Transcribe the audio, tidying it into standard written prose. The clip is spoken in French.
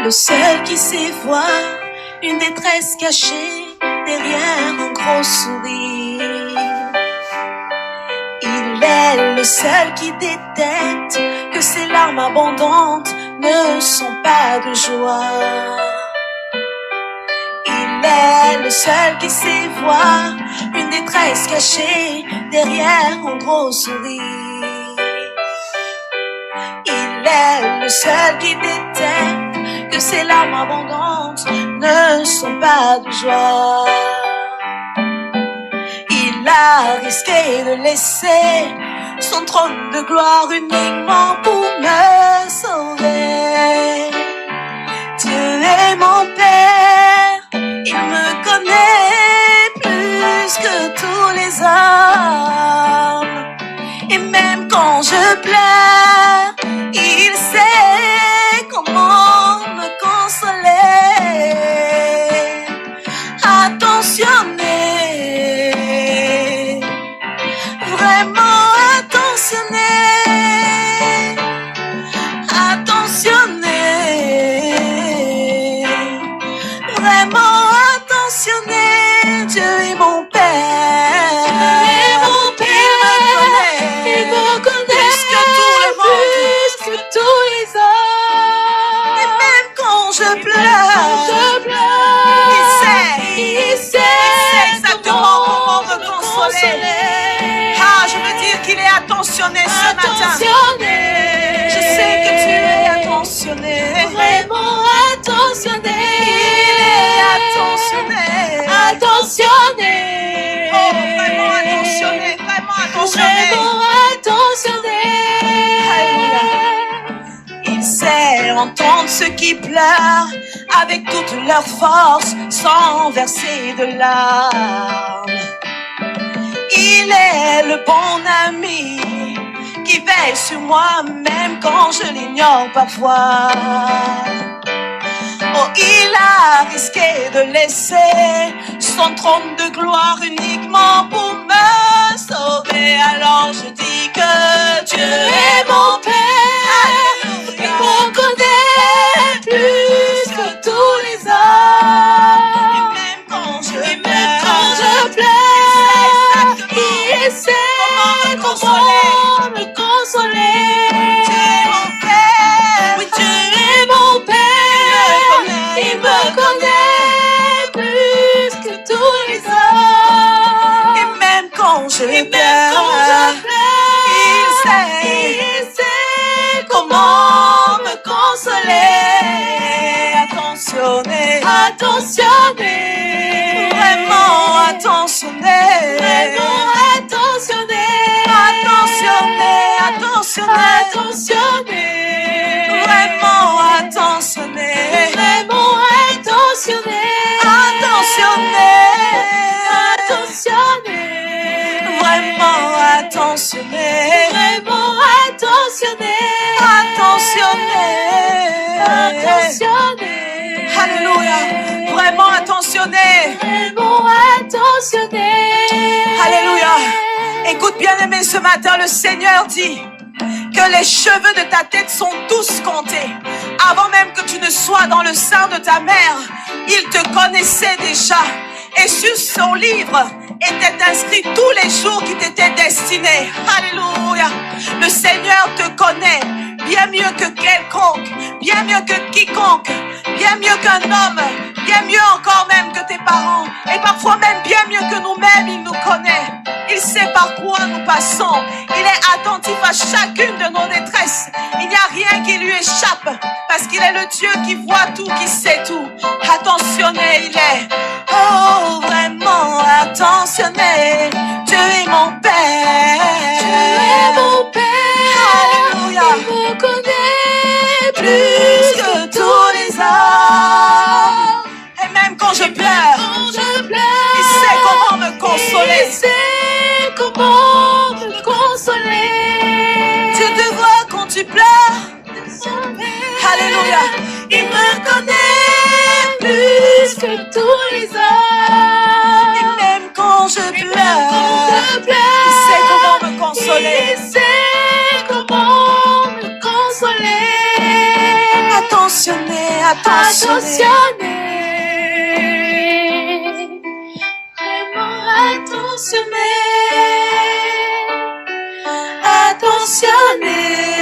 le seul qui sait voir une détresse cachée derrière un gros sourire. Il est le seul qui détecte que ces larmes abondantes ne sont pas de joie. Il est le seul qui sait voir une détresse cachée derrière un gros sourire. Il est le seul qui détecte que ces larmes abondantes ne sont pas de joie. Il a risqué de laisser son trône de gloire uniquement pour me sauver. Dieu est mon Père, il me connaît plus que tous les hommes. Et même quand je pleure, il sait comment me consoler. Attentionné, vraiment attentionné, attentionné, vraiment attentionné. Dieu est mon Père, Dieu est mon Père, il me connaît plus que tout le monde, plus que tous les hommes. Et même quand je pleure, il sait exactement comment me consoler. Ah, je veux dire qu'il est attentionné ce matin. Je sais que tu es attentionné, vraiment attentionné. Il est attentionné, attentionné. Oh, vraiment attentionné, vraiment attentionné, vraiment attentionné. Alléluia. Il sait entendre ceux qui pleurent avec toute leur force sans verser de larmes. Il est le bon ami qui veille sur moi même quand je l'ignore parfois. Oh, il a risqué de laisser son trône de gloire uniquement pour me sauver. Alors je dis que Dieu est mon Père, il me connaît plus que tous les hommes. Et même quand je pleure, il sait comment me consoler. Dieu est mon Père, oui, Dieu est mon Père, il me connaît plus que tous les hommes. Et même quand je pleure, il sait comment me consoler. Attentionné, attentionné, vraiment attentionné, vraiment attentionné, attentionné, attentionné, attentionné, vraiment attentionné, vraiment attentionné, attentionné, attentionné, vraiment attentionné, vraiment attentionné, attentionné, attentionné. Alléluia, vraiment attentionné, vraiment attentionné. Alléluia. Écoute bien aimé, ce matin le Seigneur dit que les cheveux de ta tête sont tous comptés. Avant même que tu ne sois dans le sein de ta mère, il te connaissait déjà. Et sur son livre étaient inscrits tous les jours qui t'étaient destinés. Alléluia. Le Seigneur te connaît bien mieux que quelconque, bien mieux que quiconque, bien mieux qu'un homme, bien mieux encore même que tes parents, et parfois même bien mieux que nous-mêmes. Il nous connaît, il sait par quoi nous passons, il est attentif à chacune de nos détresses. Il n'y a rien qui lui échappe, parce qu'il est le Dieu qui voit tout, qui sait tout. Attentionné il est, oh vraiment attentionné. Dieu est mon Père, Dieu est mon Père. Alléluia. Il me connaît plus que tous les hommes. Et même quand je pleure, il sait comment me consoler. Il sait comment me consoler. Dieu te voit quand tu pleures. Alléluia. Il me connaît plus que tous les hommes. Et même quand je pleure, il sait comment me consoler. Il sait comment me consoler. Attentionné, attentionné. Vraiment attentionné. Attentionné.